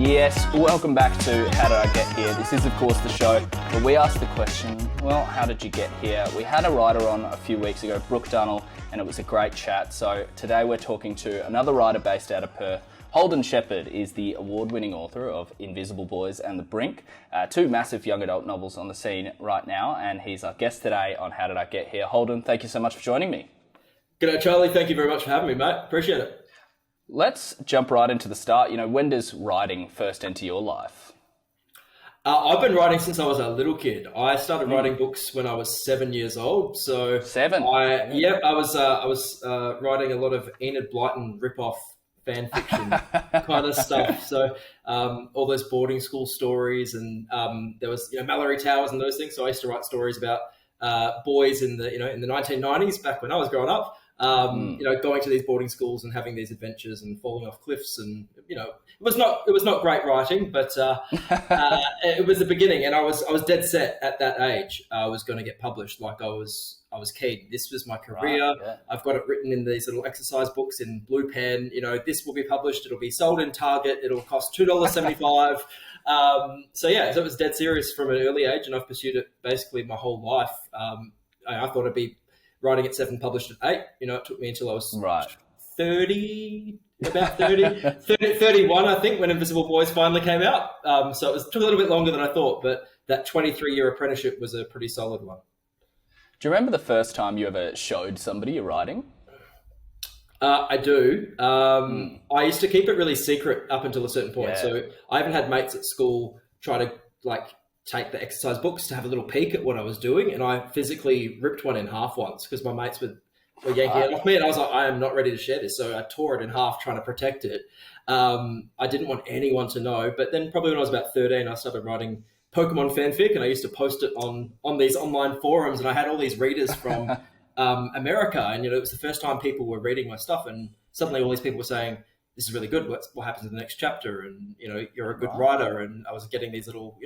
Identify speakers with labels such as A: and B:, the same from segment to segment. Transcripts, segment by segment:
A: Yes, welcome back to How Did I Get Here? This is, of course, the show where we ask the question, well, how did you get here? We had a writer on a few weeks ago, Brooke Dunnell, and it was a great chat. So today we're talking to another writer based out of Perth. Holden Sheppard is the award-winning author of Invisible Boys and The Brink, two massive young adult novels on the scene right now, and he's our guest today on How Did I Get Here? Holden, thank you so much for joining me.
B: G'day, Charlie. Thank you very much for having me, mate. Appreciate it.
A: Let's jump right into the start. You know, when does writing first enter your life?
B: I've been writing since I was a little kid. I started writing books when I was 7 years old. So I was writing a lot of Enid Blyton rip-off fan fiction kind of stuff. So all those boarding school stories, and there was Mallory Towers and those things. So I used to write stories about boys in the 1990s, back when I was growing up. Going to these boarding schools and having these adventures and falling off cliffs, and it was not great writing, but it was the beginning, and I was dead set at that age. I was going to get published. Like I was keen. This was my career. Right, yeah. I've got it written in these little exercise books in blue pen. This will be published. It'll be sold in Target. It'll cost $2.75. So it was dead serious from an early age, and I've pursued it basically my whole life. I thought I'd be writing at 7, published at 8. It took me until I was 30, 31, I think, when Invisible Boys finally came out. So took a little bit longer than I thought, but that 23-year apprenticeship was a pretty solid one.
A: Do you remember the first time you ever showed somebody your writing?
B: I do. I used to keep it really secret up until a certain point. Yeah. So I even had mates at school try to take the exercise books to have a little peek at what I was doing, and I physically ripped one in half once because my mates were yanking it off me, and I was like, I am not ready to share this. So I tore it in half trying to protect it. I didn't want anyone to know, but then probably when I was about 13, I started writing Pokemon fanfic, and I used to post it on these online forums, and I had all these readers from America, and it was the first time people were reading my stuff, and suddenly all these people were saying, this is really good, what happens in the next chapter, and you're a good writer. And I was getting these little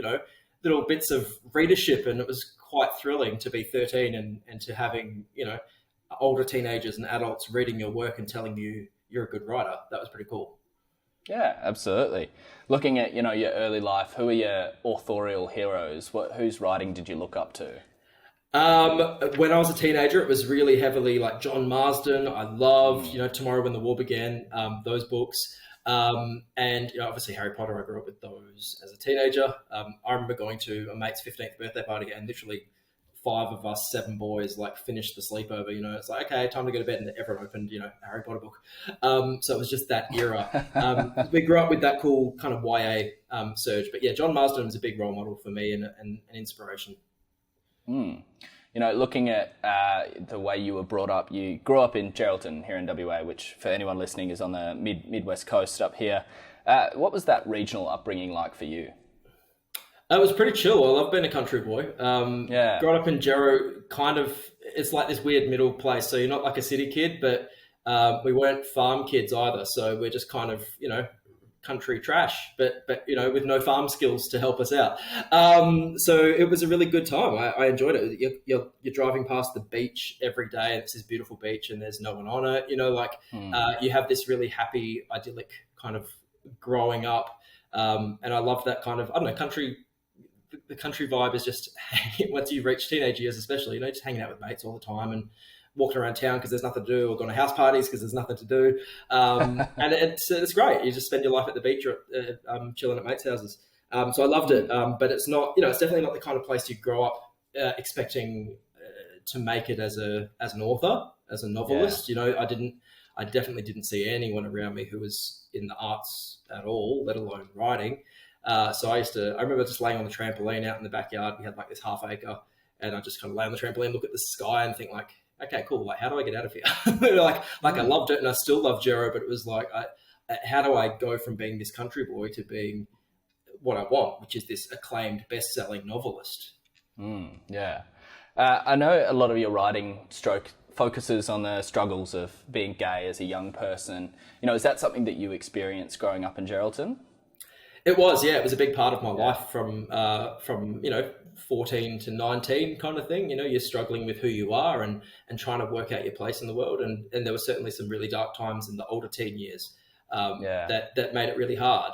B: bits of readership, and it was quite thrilling to be 13 and to having older teenagers and adults reading your work and telling you you're a good writer. That was pretty cool.
A: Yeah, absolutely. Looking at your early life, who are your authorial heroes? Whose writing did you look up to?
B: When I was a teenager, it was really heavily like John Marsden. I loved Tomorrow When the War Began, those books. And obviously Harry Potter, I grew up with those as a teenager. I remember going to a mate's 15th birthday party, and literally 5 of us, 7 boys, finished the sleepover. It's like, okay, time to go to bed, and everyone opened a Harry Potter book. So it was just that era. We grew up with that cool kind of YA surge. But yeah, John Marsden was a big role model for me and an inspiration.
A: Looking at the way you were brought up, you grew up in Geraldton here in WA, which for anyone listening is on the Midwest coast up here. What was that regional upbringing like for you?
B: It was pretty chill. I love being a country boy. Growing up in Gero, it's like this weird middle place. So you're not like a city kid, but we weren't farm kids either. So we're just kind of, country trash, but with no farm skills to help us out. So it was a really good time. I enjoyed it. You're driving past the beach every day, and it's this beautiful beach, and there's no one on it. You have this really happy, idyllic kind of growing up, and I love that kind of country. The country vibe is just once you reach teenage years, especially, just hanging out with mates all the time and walking around town because there's nothing to do, or going to house parties because there's nothing to do. And it's great. You just spend your life at the beach or chilling at mates' houses. So I loved it. But it's not, it's definitely not the kind of place you grow up expecting to make it as an author, as a novelist. Yeah. I definitely didn't see anyone around me who was in the arts at all, let alone writing. So I remember just laying on the trampoline out in the backyard. We had this half acre, and I just kind of lay on the trampoline, look at the sky and think okay, cool. How do I get out of here? I loved it, and I still love Gero, but it was how do I go from being this country boy to being what I want, which is this acclaimed best-selling novelist?
A: Yeah. I know a lot of your writing focuses on the struggles of being gay as a young person. Is that something that you experienced growing up in Geraldton?
B: It was, yeah. It was a big part of my life from 14 to 19 kind of thing. You're struggling with who you are and trying to work out your place in the world. And there were certainly some really dark times in the older teen years that made it really hard.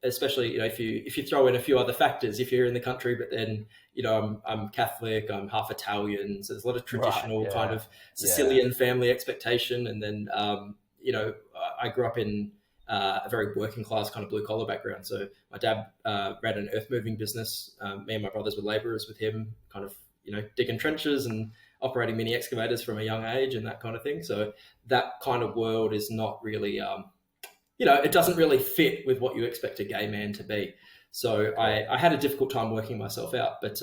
B: especially, if you throw in a few other factors, if you're in the country, but then, I'm Catholic, I'm half Italian, so there's a lot of traditional kind of Sicilian family expectation. And then, I grew up in a very working class kind of blue collar background. So my dad ran an earth moving business. Me and my brothers were laborers with him, kind of, digging trenches and operating mini excavators from a young age and that kind of thing. So that kind of world is not really, it doesn't really fit with what you expect a gay man to be. So I had a difficult time working myself out, but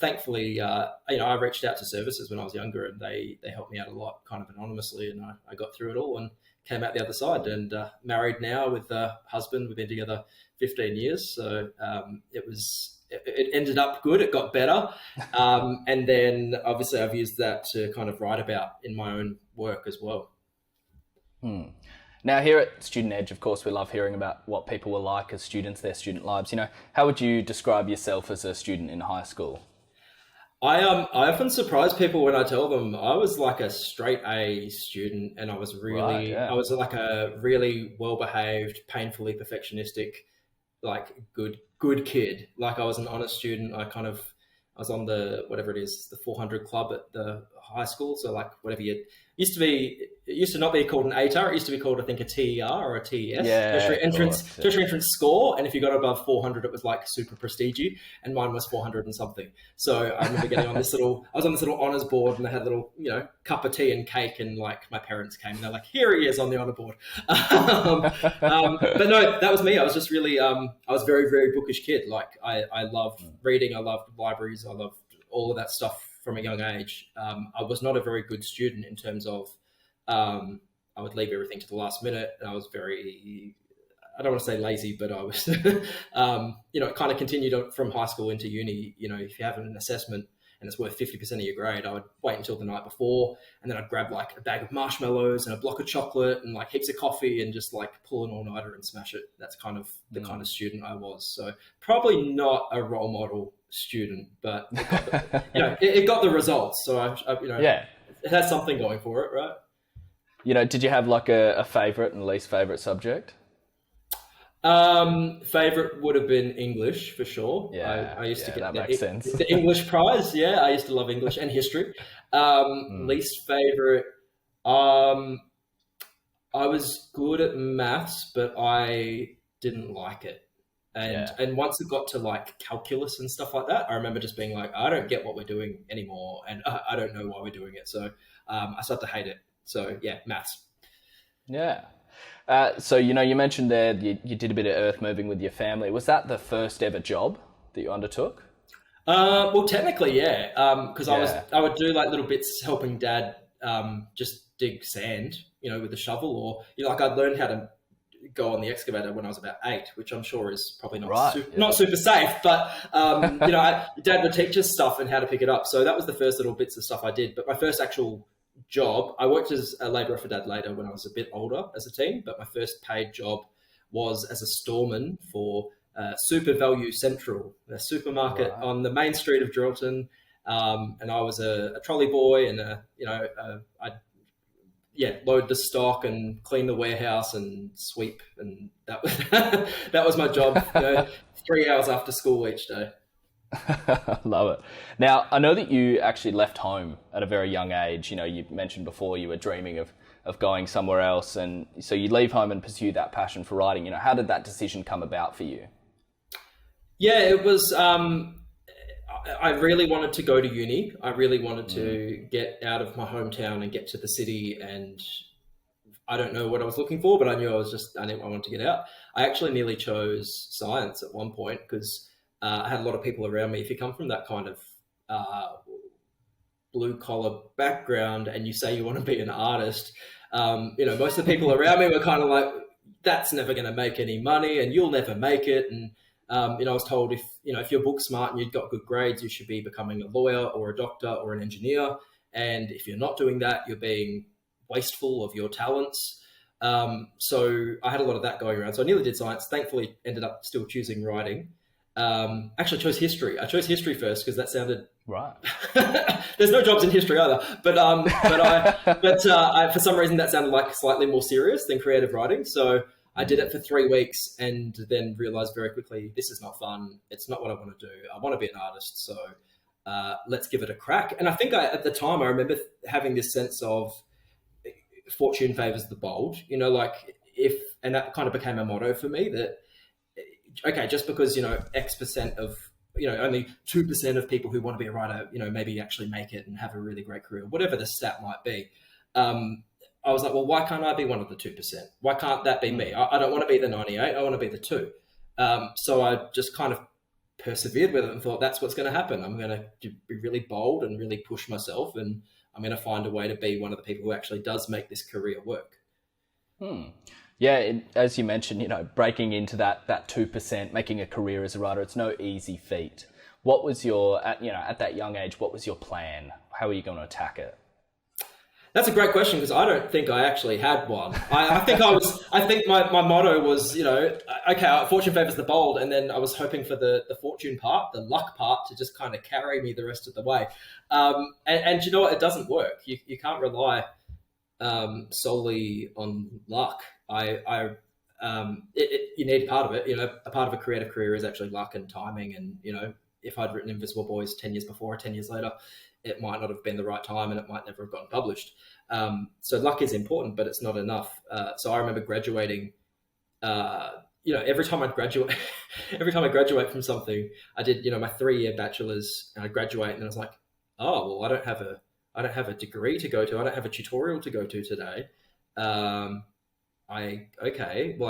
B: thankfully, I reached out to services when I was younger, and they helped me out a lot, kind of anonymously, and I got through it all and came out the other side. And married now with a husband. We've been together 15 years, so it ended up good. It got better, and then obviously I've used that to kind of write about in my own work as well.
A: Now, here at Student Edge, of course, we love hearing about what people were like as students, their student lives. How would you describe yourself as a student in high school?
B: I often surprise people when I tell them I was like a straight A student, and I was I was like a really well-behaved, painfully perfectionistic, like good kid. Like, I was an honest student. I was on the, whatever it is, the 400 club at the high school. So like whatever it used to not be called an ATAR. It used to be called, I think, a TER or a TES, tertiary entrance score. And if you got above 400, it was like super prestigey. And mine was 400 and something. So I remember getting on I was on this little honors board, and I had a little, cup of tea and cake, and like my parents came and they're like, here he is on the honor board. But no, that was me. I was just really, I was a very, very bookish kid. Like I loved reading. I loved libraries. I loved all of that stuff from a young age. I was not a very good student in terms of, I would leave everything to the last minute. And I was very, I don't want to say lazy, but I was, it kind of continued from high school into uni. If you have an assessment and it's worth 50% of your grade, I would wait until the night before, and then I'd grab like a bag of marshmallows and a block of chocolate and like heaps of coffee and just like pull an all-nighter and smash it. That's kind of the kind of student I was. So probably not a role model student, but it got the, it got the results. So it has something going for it, right?
A: Did you have like a favorite and least favorite subject?
B: Favorite would have been English for sure. I used to get the English prize. I used to love English and history. Least favorite, I was good at maths, but I didn't like it. And once it got to like calculus and stuff like that, I remember just being like, I don't get what we're doing anymore, and I don't know why we're doing it. So I started to hate it. So maths.
A: Yeah. So, you mentioned there you did a bit of earth moving with your family. Was that the first ever job that you undertook?
B: Well, technically, because I would do like little bits helping Dad just dig sand, with a shovel, or I'd learned how to go on the excavator when I was about 8, which I'm sure is probably not super safe, but Dad would teach us stuff and how to pick it up. So that was the first little bits of stuff I did. But my first actual job, I worked as a labourer for Dad later when I was a bit older as a teen, but my first paid job was as a storeman for Super Value Central, a supermarket on the main street of Geraldton. And I was a trolley boy, and I'd load the stock and clean the warehouse and sweep, and that was that was my job. 3 hours after school each day.
A: Love it. Now, I know that you actually left home at a very young age. You mentioned before you were dreaming of going somewhere else, and so you leave home and pursue that passion for writing. How did that decision come about for you? Yeah,
B: it was, I really wanted to go to uni. I really wanted to get out of my hometown and get to the city, and I don't know what I was looking for, but I knew I wanted to get out. I actually nearly chose science at one point because I had a lot of people around me. If you come from that kind of blue collar background and you say you want to be an artist, most of the people around me were kind of like, that's never going to make any money and you'll never make it. And, I was told if you're book smart and you've got good grades, you should be becoming a lawyer or a doctor or an engineer. And if you're not doing that, you're being wasteful of your talents. So I had a lot of that going around. So I nearly did science, thankfully ended up still choosing writing. Actually, I chose history. I chose history first because that sounded
A: right.
B: There's no jobs in history either, but I for some reason that sounded like slightly more serious than creative writing. So I did it for 3 weeks and then realized very quickly, this is not fun. It's not what I want to do. I want to be an artist. So let's give it a crack. And I think at the time, I remember having this sense of fortune favors the bold, and that kind of became a motto for me that, okay, just because, X percent of, only 2% of people who want to be a writer, maybe actually make it and have a really great career, whatever the stat might be. I was like, well, why can't I be one of the 2%? Why can't that be me? I don't want to be the 98. I want to be the 2. So I just kind of persevered with it and thought, that's what's going to happen. I'm going to be really bold and really push myself, and I'm going to find a way to be one of the people who actually does make this career work.
A: Yeah, as you mentioned, breaking into that 2%, making a career as a writer, it's no easy feat. What was at that young age, what was your plan? How are you going to attack it?
B: That's a great question, because I don't think I actually had one. I think my motto was, okay, fortune favors the bold. And then I was hoping for the fortune part, the luck part, to just kind of carry me the rest of the way. And you know what? It doesn't work. You can't rely solely on luck. You need part of it. A part of a creative career is actually luck and timing. And, if I'd written Invisible Boys 10 years before or 10 years later, it might not have been the right time and it might never have gotten published. So luck is important, but it's not enough. So I remember graduating, every time I graduate from something, I did, my 3-year bachelor's, and I graduate, and I was like, oh, well, I don't have a degree to go to. I don't have a tutorial to go to today. I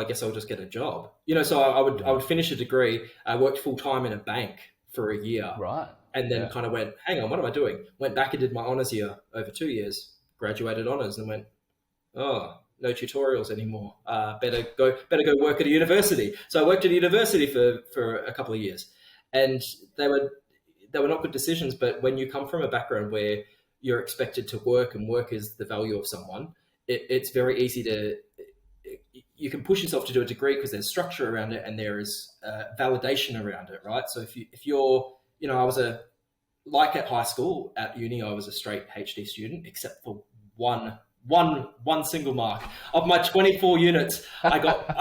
B: guess I'll just get a job. So I would finish a degree. I worked full time in a bank for a year.
A: Right.
B: And then kind of went, hang on, what am I doing? Went back and did my honours year over 2 years, graduated honours, and went, oh, no tutorials anymore. Better go work at a university. So I worked at a university for a couple of years, and they were not good decisions. But when you come from a background where you're expected to work, and work is the value of someone, it's very easy you can push yourself to do a degree because there's structure around it and there is validation around it, right? So if you're, I was like at high school, at uni, I was a straight HD student, except for one single mark of my 24 units. I got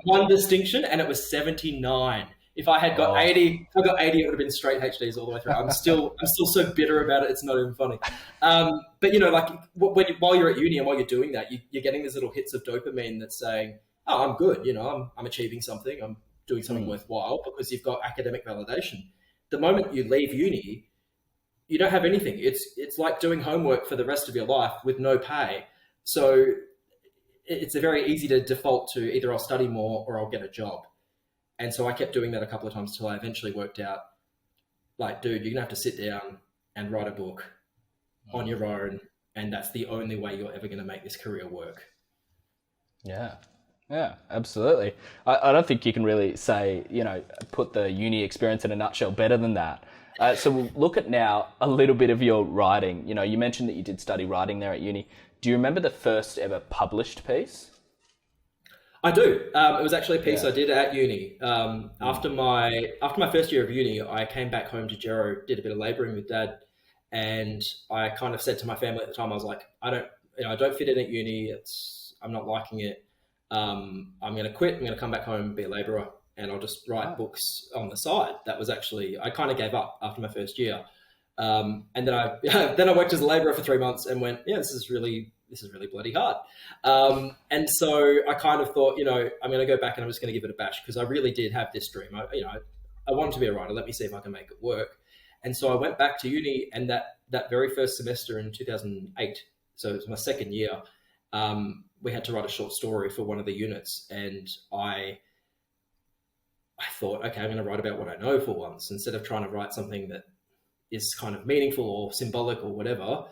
B: one distinction, and it was 79. If I had got 80, it would have been straight HDs all the way through. I'm still so bitter about it. It's not even funny. But while you're at uni and while you're doing that, you're getting these little hits of dopamine that's saying, oh, I'm good. I'm achieving something. I'm doing something worthwhile, because you've got academic validation. The moment you leave uni, you don't have anything. It's like doing homework for the rest of your life with no pay. So it's very easy to default to either I'll study more or I'll get a job. And so I kept doing that a couple of times till I eventually worked out, like, dude, you're gonna have to sit down and write a book on your own, and that's the only way you're ever gonna make this career work.
A: Yeah, absolutely. I don't think you can really say, put the uni experience in a nutshell better than that. So we'll look at now a little bit of your writing. You mentioned that you did study writing there at uni. Do you remember the first ever published piece?
B: I do. It was actually a piece I did at uni. After my first year of uni, I came back home to Jero, did a bit of labouring with Dad, and I kind of said to my family at the time, I was like, I don't fit in at uni. I'm not liking it. I'm going to quit. I'm going to come back home, be a labourer, and I'll just write books on the side. That was actually, I kind of gave up after my first year. And then I worked as a labourer for 3 months and went, this is really bloody hard. And so I kind of thought, I'm going to go back and I'm just going to give it a bash, because I really did have this dream. I wanted to be a writer. Let me see if I can make it work. And so I went back to uni, and that very first semester in 2008, so it was my second year, we had to write a short story for one of the units. And I thought, okay, I'm going to write about what I know for once, instead of trying to write something that is kind of meaningful or symbolic or whatever.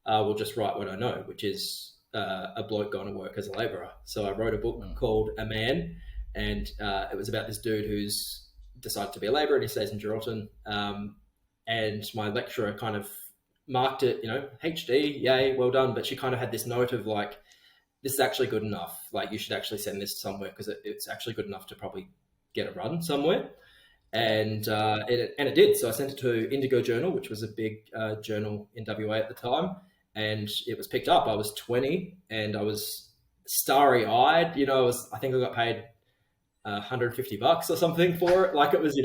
B: We'll just write what I know, which is a bloke going to work as a labourer. So I wrote a book called A Man, and it was about this dude who's decided to be a labourer, and he stays in Geraldton. And my lecturer kind of marked it, HD, yay, well done. But she kind of had this note of like, this is actually good enough. Like, you should actually send this somewhere, because it's actually good enough to probably get a run somewhere. And it did. So I sent it to Indigo Journal, which was a big journal in WA at the time. And it was picked up. I was 20, and I was starry-eyed. I think I got paid $150 or something for it. Like, it was,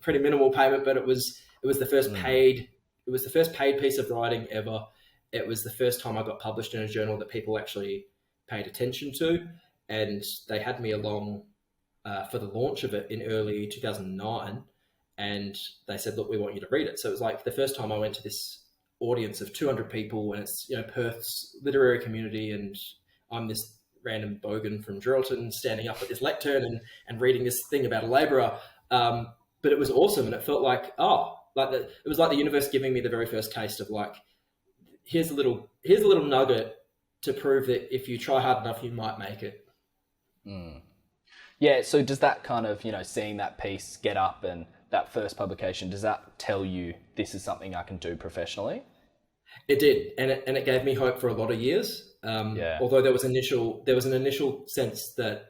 B: pretty minimal payment, but it was the first paid. It was the first paid piece of writing ever. It was the first time I got published in a journal that people actually paid attention to, and they had me along for the launch of it in early 2009, and they said, "Look, we want you to read it." So it was like the first time I went to this audience of 200 people, and it's Perth's literary community, and I'm this random bogan from Geraldton standing up at this lectern and reading this thing about a labourer. But it was awesome, and it felt like, it was like the universe giving me the very first taste of, like, here's a little nugget to prove that if you try hard enough, you might make it.
A: Yeah. So does that kind of, seeing that piece get up and that first publication, does that tell you this is something I can do professionally?
B: It did, and it gave me hope for a lot of years. Although there was an initial sense that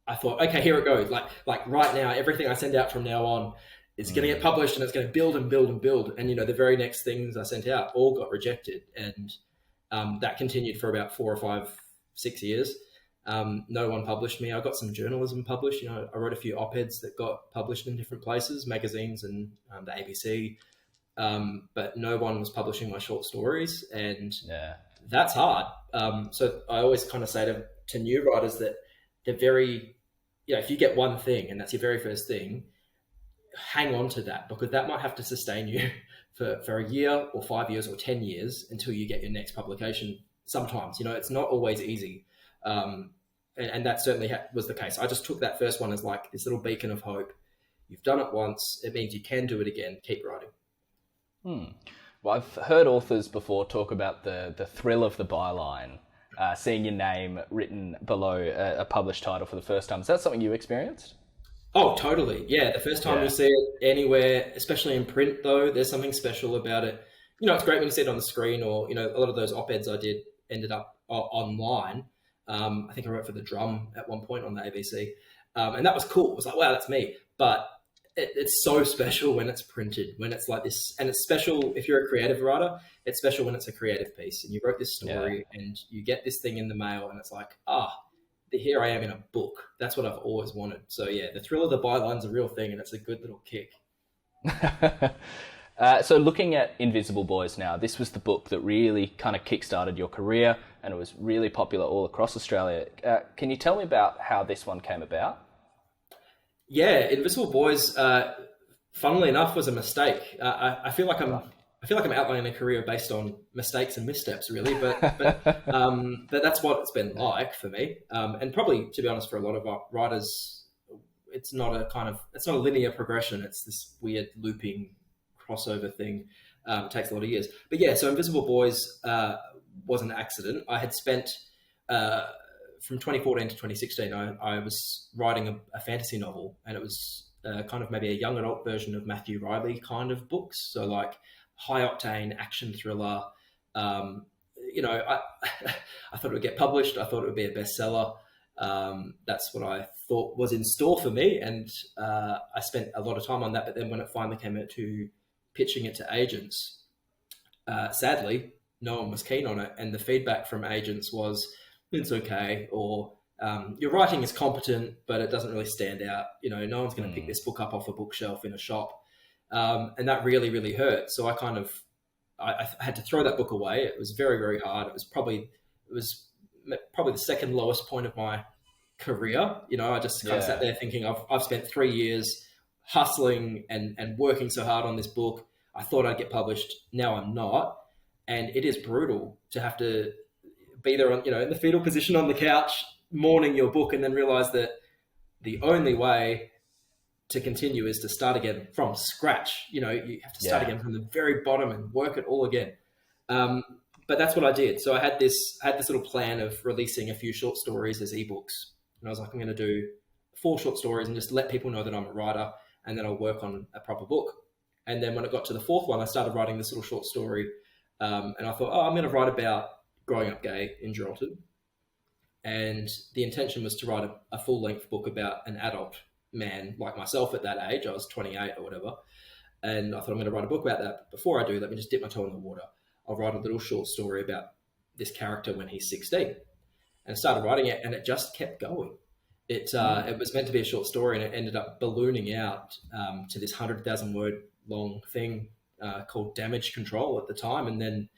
B: I thought, okay, here it goes. Like right now, everything I send out from now on is going to get published, and it's going to build and build and build. And the very next things I sent out all got rejected, and that continued for about 4 or 5, 6 years. No one published me. I got some journalism published. I wrote a few op-eds that got published in different places, magazines and the ABC. But no one was publishing my short stories, and that's hard. So I always kind of say to new writers that they're very, if you get one thing and that's your very first thing, hang on to that, because that might have to sustain you for a year or 5 years or 10 years until you get your next publication. Sometimes, it's not always easy. And that certainly was the case. I just took that first one as like this little beacon of hope. You've done it once. It means you can do it again. Keep writing.
A: Well, I've heard authors before talk about the thrill of the byline, seeing your name written below a published title for the first time. Is that something you experienced?
B: Oh, totally. Yeah, the first time you see it anywhere, especially in print, though, there's something special about it. It's great when you see it on the screen, or, a lot of those op-eds I did ended up online. I think I wrote for The Drum at one point on the ABC. And that was cool. It was like, wow, that's me. But it's so special when it's printed, when it's like this. And it's special if you're a creative writer. It's special when it's a creative piece and you wrote this story and you get this thing in the mail and it's like, here I am in a book. That's what I've always wanted. So yeah, the thrill of the byline's a real thing, and it's a good little kick.
A: So looking at Invisible Boys now, this was the book that really kind of kickstarted your career, and it was really popular all across Australia. Can you tell me about how this one came about?
B: Yeah, Invisible Boys, funnily enough, was a mistake. I feel like I'm outlining a career based on mistakes and missteps, really, but that's what it's been like for me, and probably, to be honest, for a lot of our writers, it's not a linear progression. It's this weird looping crossover thing. It takes a lot of years, but yeah. So Invisible Boys was an accident. I had spent from 2014 to 2016. I was writing a fantasy novel, and it was kind of maybe a young adult version of Matthew Riley kind of books. So like high octane action thriller. I thought it would get published. I thought it would be a bestseller. That's what I thought was in store for me. And I spent a lot of time on that. But then when it finally came out to pitching it to agents, sadly, no one was keen on it. And the feedback from agents was, it's okay, or your writing is competent, but it doesn't really stand out. No one's going to pick this book up off a bookshelf in a shop. And that really, really hurt. So I had to throw that book away. It was very, very hard. It was probably the second lowest point of my career. I just kind of sat there thinking, I've spent 3 years hustling and working so hard on this book. I thought I'd get published. Now I'm not. And it is brutal to have to be there in the fetal position on the couch, mourning your book, and then realize that the only way to continue is to start again from scratch. You have to start again from the very bottom and work it all again. But that's what I did. So I had this little plan of releasing a few short stories as ebooks. And I was like, I'm going to do 4 short stories and just let people know that I'm a writer, and then I'll work on a proper book. And then when it got to the 4th one, I started writing this little short story. And I thought, I'm going to write about growing up gay in Geraldton. And the intention was to write a full-length book about an adult man like myself at that age. I was 28 or whatever. And I thought, I'm going to write a book about that. But before I do, let me just dip my toe in the water. I'll write a little short story about this character when he's 16. and I started writing it, and it just kept going. It was meant to be a short story, and it ended up ballooning out to this 100,000 word long thing called Damage Control at the time, and then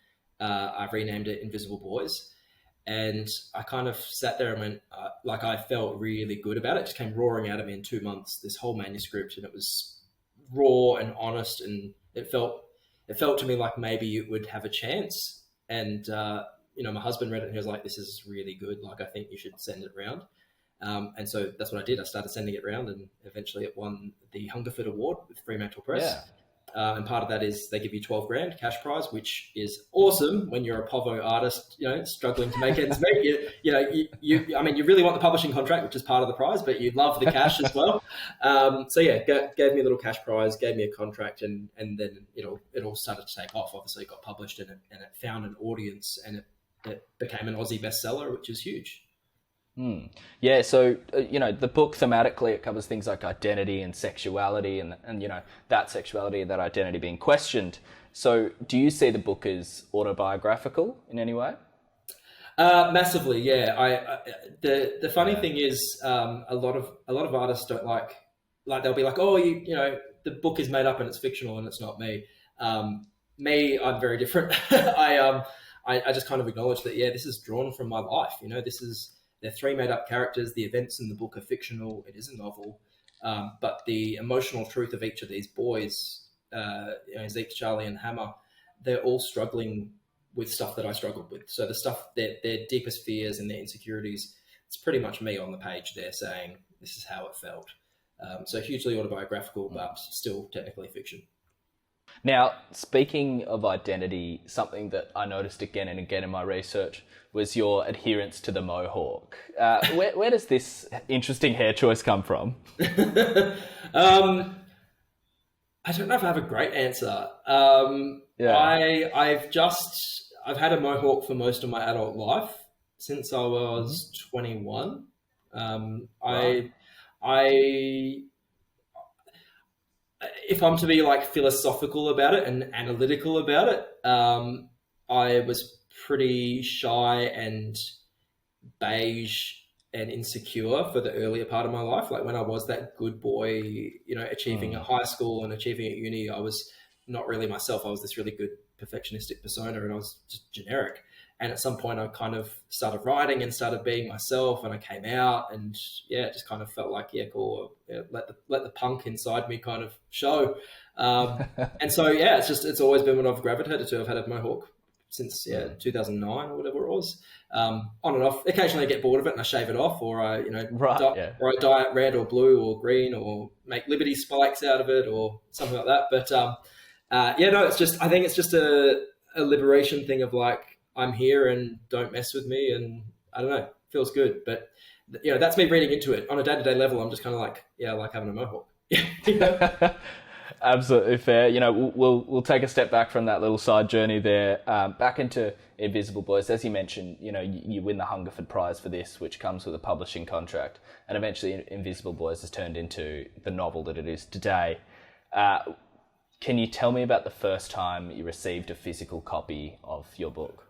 B: I renamed it Invisible Boys. And I kind of sat there and went, like, I felt really good about it. It just came roaring out of me in 2 months, this whole manuscript, and it was raw and honest, and it felt to me like maybe it would have a chance. And my husband read it and he was like, "This is really good. Like, I think you should send it around." And so that's what I did. I started sending it around, and eventually it won the Hungerford Award with Fremantle Press. Yeah. And part of that is they give you 12 grand cash prize, which is awesome when you're a povo artist, struggling to make ends meet. You really want the publishing contract, which is part of the prize, but you love the cash as well. Gave me a little cash prize, gave me a contract, and then it all started to take off. Obviously, it got published and it found an audience, and it became an Aussie bestseller, which is huge.
A: Yeah, so the book thematically, it covers things like identity and sexuality, and that sexuality, that identity being questioned. So do you see the book as autobiographical in any way?
B: Massively, yeah. The funny thing is, a lot of artists don't like they'll be like, "Oh, the book is made up and it's fictional and it's not me." Me, I'm very different. I just kind of acknowledge that, yeah, this is drawn from my life. They're 3 made-up characters. The events in the book are fictional. It is a novel. But the emotional truth of each of these boys, Zeke, Charlie, and Hammer, they're all struggling with stuff that I struggled with. So the stuff, their deepest fears and their insecurities, it's pretty much me on the page there saying, this is how it felt. So hugely autobiographical, but still technically fiction.
A: Now, speaking of identity, something that I noticed again and again in my research was your adherence to the mohawk. Where does this interesting hair choice come from?
B: I don't know if I have a great answer. I've had a mohawk for most of my adult life since I was 21. Right. If I'm to be like philosophical about it and analytical about it, I was pretty shy and beige and insecure for the earlier part of my life. Like when I was that good boy, achieving at high school and achieving at uni, I was not really myself. I was this really good perfectionistic persona, and I was just generic. And at some point I kind of started writing and started being myself, and I came out, and it just kind of felt like, cool. Let the punk inside me kind of show. And so, it's always been what I've gravitated to. I've had a mohawk since 2009 or whatever it was. On and off. Occasionally I get bored of it and I shave it off, or I dye it red or blue or green, or make Liberty spikes out of it or something like that. But I think it's just a liberation thing of like, I'm here and don't mess with me, and I don't know, feels good. But that's me reading into it. On a day-to-day level, I'm just kind of like, I like having a mohawk.
A: Absolutely fair. We'll take a step back from that little side journey there, back into Invisible Boys. As you mentioned, you win the Hungerford Prize for this, which comes with a publishing contract, and eventually Invisible Boys has turned into the novel that it is today. Can you tell me about the first time you received a physical copy of your book?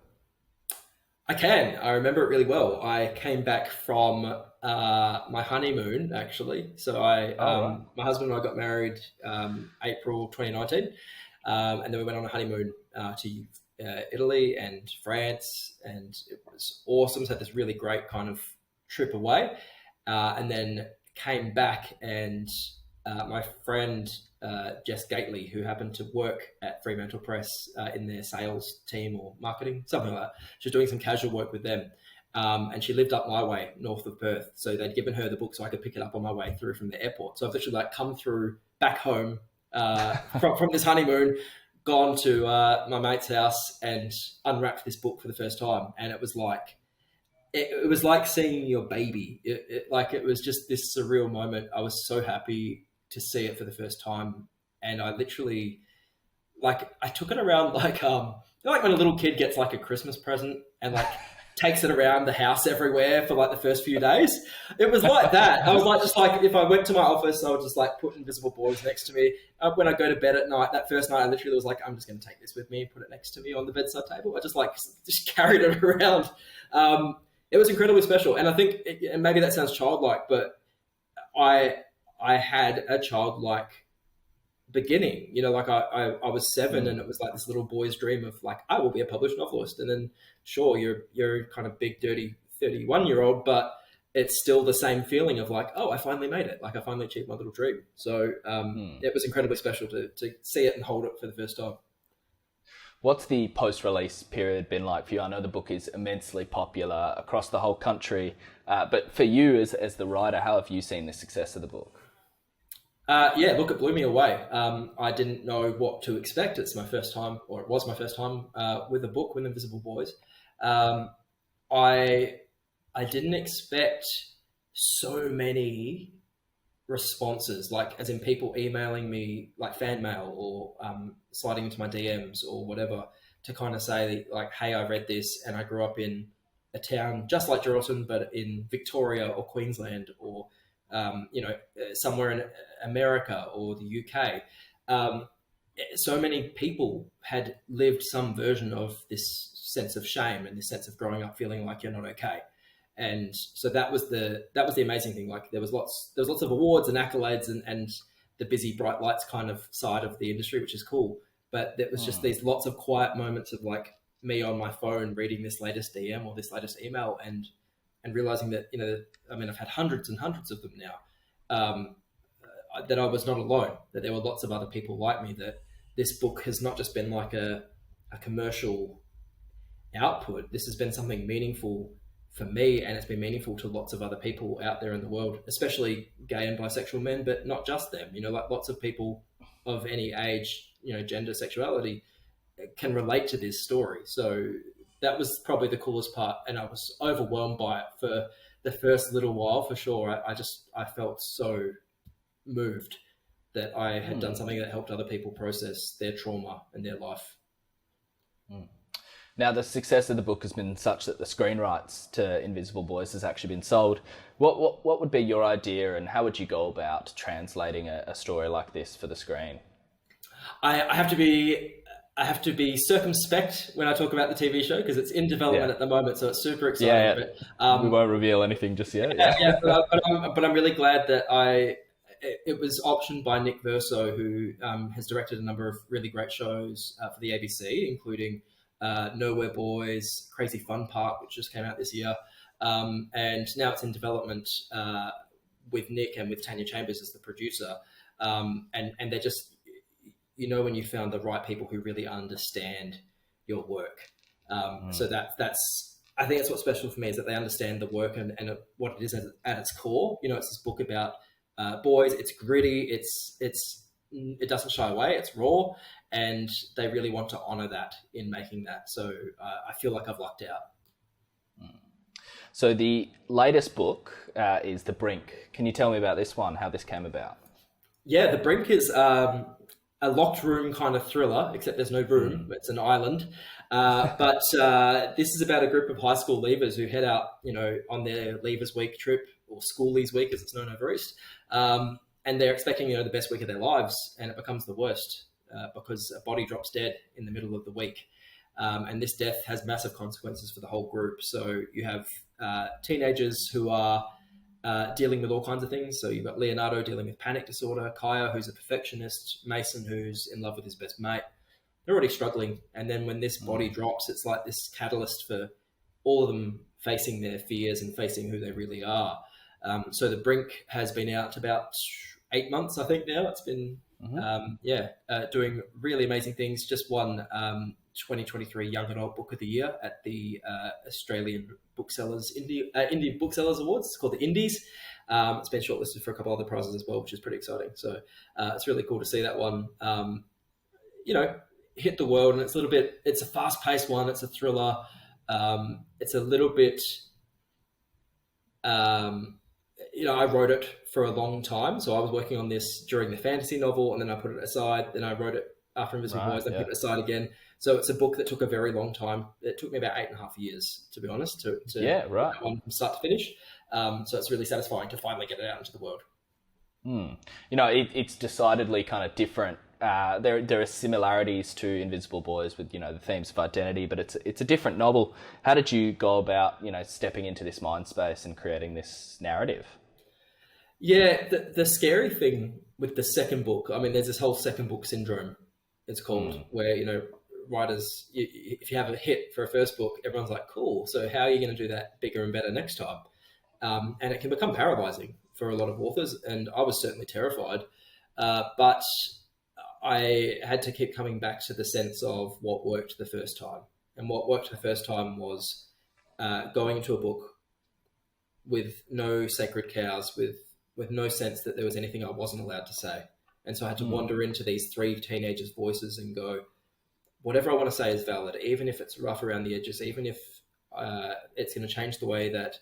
B: I can. I remember it really well. I came back from my honeymoon, actually. So my husband and I got married April 2019, and then we went on a honeymoon to Italy and France, and it was awesome. So had this really great kind of trip away, and then came back, and my friend Jess Gately, who happened to work at Fremantle Press in their sales team or marketing, something like that. She was doing some casual work with them. And she lived up my way, north of Perth. So they'd given her the book so I could pick it up on my way through from the airport. So I've literally come through back home from this honeymoon, gone to my mate's house and unwrapped this book for the first time. And it was like, it was like seeing your baby. It was just this surreal moment. I was so happy to see it for the first time, and I literally I took it around like when a little kid gets like a Christmas present and takes it around the house everywhere for the first few days. It was like that. I was just if I went to my office, I would just put Invisible Boys next to me. When I go to bed at night, that first night I literally was like, I'm just going to take this with me, put it next to me on the bedside table. I just carried it around. It was incredibly special. And I think, and maybe that sounds childlike, but I had a childlike beginning. Like I was 7 and it was like this little boy's dream of like, I will be a published novelist. And then sure, you're kind of big, dirty 31-year-old, but it's still the same feeling of like, oh, I finally made it. Like I finally achieved my little dream. So it was incredibly special to see it and hold it for the first time.
A: What's the post-release period been like for you? I know the book is immensely popular across the whole country, but for you as the writer, how have you seen the success of the book?
B: Look, it blew me away. I didn't know what to expect. It's my first time, or it was my first time with a book, with Invisible Boys. I didn't expect so many responses, like as in people emailing me like fan mail or sliding into my DMs or whatever to kind of say like, hey, I read this and I grew up in a town just like Geraldton, but in Victoria or Queensland or, somewhere in America or the UK. So many people had lived some version of this sense of shame and this sense of growing up feeling like you're not okay. And so that was the amazing thing. Like there was lots of awards and accolades and the busy bright lights kind of side of the industry, which is cool. But there was just these lots of quiet moments of like me on my phone reading this latest DM or this latest email and realizing that, I've had hundreds and hundreds of them now, that I was not alone, that there were lots of other people like me, that this book has not just been like a commercial output. This has been something meaningful for me, and it's been meaningful to lots of other people out there in the world, especially gay and bisexual men, but not just them. Like lots of people of any age, gender, sexuality can relate to this story. So that was probably the coolest part, and I was overwhelmed by it for the first little while, for sure. I felt so moved that I had done something that helped other people process their trauma and their life.
A: Now, the success of the book has been such that the screen rights to Invisible Boys has actually been sold. What would be your idea, and how would you go about translating a story like this for the screen?
B: I have to be circumspect when I talk about the TV show because it's in development at the moment, so it's super exciting.
A: But, we won't reveal anything just yet.
B: But I'm really glad that it was optioned by Nick Verso, who has directed a number of really great shows for the ABC, including Nowhere Boys, Crazy Fun Park, which just came out this year. And now it's in development with Nick and with Tanya Chambers as the producer. And they're just, when you found the right people who really understand your work. So that's, I think that's what's special for me, is that they understand the work and what it is at its core. It's this book about boys. It's gritty. It doesn't shy away. It's raw. And they really want to honor that in making that. So I feel like I've lucked out.
A: So the latest book is The Brink. Can you tell me about this one, how this came about?
B: Yeah, The Brink is a locked room kind of thriller, except there's no room. It's an island. But this is about a group of high school leavers who head out, on their Leavers Week trip, or Schoolies Week as it's known over East. And they're expecting, the best week of their lives, and it becomes the worst. Because a body drops dead in the middle of the week. And this death has massive consequences for the whole group. So you have teenagers who are dealing with all kinds of things. So you've got Leonardo dealing with panic disorder, Kaya, who's a perfectionist, Mason, who's in love with his best mate. They're already struggling. And then when this body drops, it's like this catalyst for all of them facing their fears and facing who they really are. So The Brink has been out about 8 months, I think now. It's been... doing really amazing things. Just won 2023 Young Adult Book of the Year at the Australian Booksellers Indie Booksellers Awards. It's called the Indies. It's been shortlisted for a couple other prizes as well, which is pretty exciting. So it's really cool to see that one hit the world. And it's a fast-paced one. It's a thriller. It's a little bit I wrote it for a long time. So I was working on this during the fantasy novel, and then I put it aside. Then I wrote it after Invisible Boys, then put it aside again. So it's a book that took a very long time. It took me about 8.5 years, to be honest, to from start to finish. So it's really satisfying to finally get it out into the world.
A: It's decidedly kind of different there are similarities to Invisible Boys with, the themes of identity, but it's a different novel. How did you go about, stepping into this mind space and creating this narrative?
B: Yeah, the scary thing with the second book, I mean, there's this whole second book syndrome, it's called, where, writers, if you have a hit for a first book, everyone's like, cool, so how are you going to do that bigger and better next time? And it can become paralyzing for a lot of authors, and I was certainly terrified. But I had to keep coming back to the sense of what worked the first time. And what worked the first time was going into a book with no sacred cows, with no sense that there was anything I wasn't allowed to say. And so I had to wander into these three teenagers' voices and go, whatever I want to say is valid, even if it's rough around the edges, even if it's going to change the way that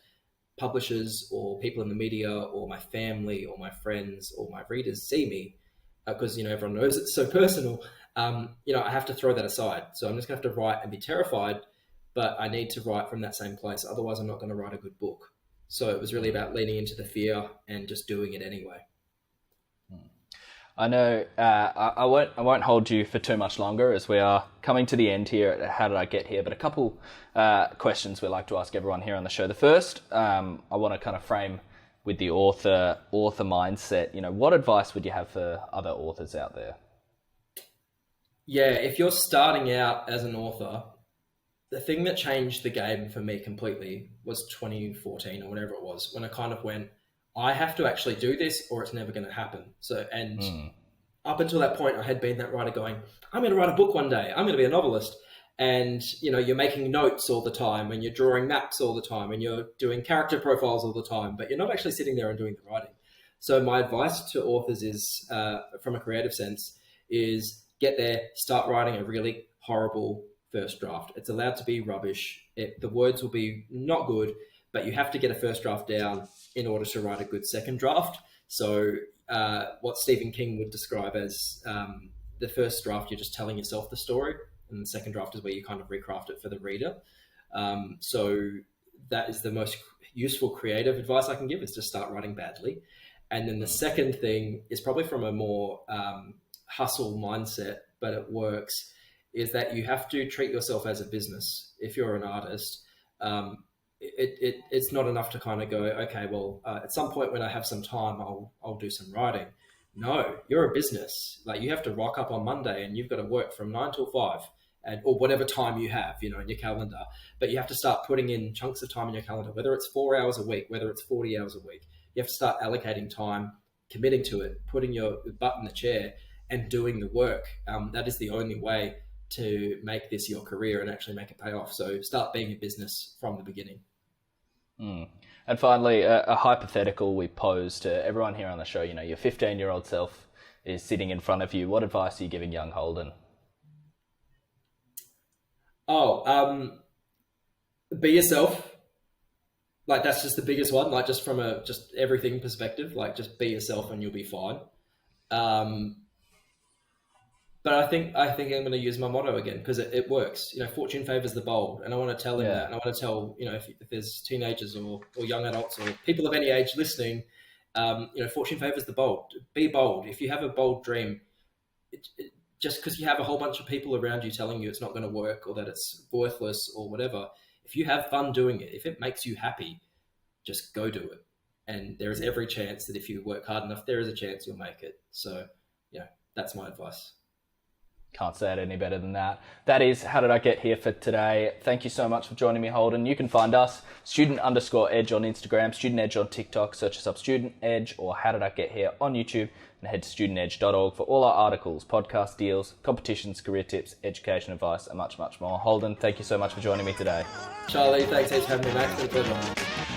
B: publishers or people in the media or my family or my friends or my readers see me, because everyone knows it's so personal. I have to throw that aside. So I'm just gonna have to write and be terrified, but I need to write from that same place. Otherwise, I'm not going to write a good book. So it was really about leaning into the fear and just doing it anyway.
A: I know I won't hold you for too much longer, as we are coming to the end here at How Did I Get Here, but a couple questions we like to ask everyone here on the show. The first, I want to kind of frame with the author mindset. What advice would you have for other authors out there?
B: Yeah, if you're starting out as an author, the thing that changed the game for me completely was 2014 or whatever it was, when I kind of went, I have to actually do this or it's never going to happen. So, up until that point, I had been that writer going, I'm going to write a book one day. I'm going to be a novelist. And, you're making notes all the time and you're drawing maps all the time and you're doing character profiles all the time, but you're not actually sitting there and doing the writing. So my advice to authors is, from a creative sense, is get there, start writing a really horrible first draft. It's allowed to be rubbish. The words will be not good, but you have to get a first draft down in order to write a good second draft. So what Stephen King would describe as the first draft, you're just telling yourself the story, and the second draft is where you kind of recraft it for the reader. So that is the most useful creative advice I can give, is to start writing badly. And then the second thing is probably from a more hustle mindset, but it works, is that you have to treat yourself as a business. If you're an artist, it's not enough to kind of go, okay, well, at some point when I have some time, I'll do some writing. No, you're a business. Like, you have to rock up on Monday and you've got to work from 9 till 5, or whatever time you have, in your calendar. But you have to start putting in chunks of time in your calendar, whether it's 4 hours a week, whether it's 40 hours a week. You have to start allocating time, committing to it, putting your butt in the chair and doing the work. That is the only way to make this your career and actually make it pay off. So start being a business from the beginning.
A: And finally, a hypothetical we pose to everyone here on the show. Your 15-year-old self is sitting in front of you. What advice are you giving young Holden?
B: Be yourself. Like, that's just the biggest one. Like, just from a just everything perspective, like, just be yourself and you'll be fine. But I think I'm going to use my motto again, because it works. Fortune favors the bold, and I want to tell him that. And I want to tell, if there's teenagers or young adults or people of any age listening, fortune favors the bold. Be bold. If you have a bold dream, just because you have a whole bunch of people around you telling you it's not going to work or that it's worthless or whatever, if you have fun doing it, if it makes you happy, just go do it. And there is every chance that if you work hard enough, there is a chance you'll make it. So, that's my advice.
A: Can't say it any better than that. That is How Did I Get Here for today. Thank you so much for joining me, Holden. You can find us, student_edge on Instagram, Student Edge on TikTok, search us up Student Edge or How Did I Get Here on YouTube, and head to studentedge.org for all our articles, podcast deals, competitions, career tips, education advice, and much, much more. Holden, thank you so much for joining me today.
B: Charlie, thanks for having me, mate. It's been a pleasure.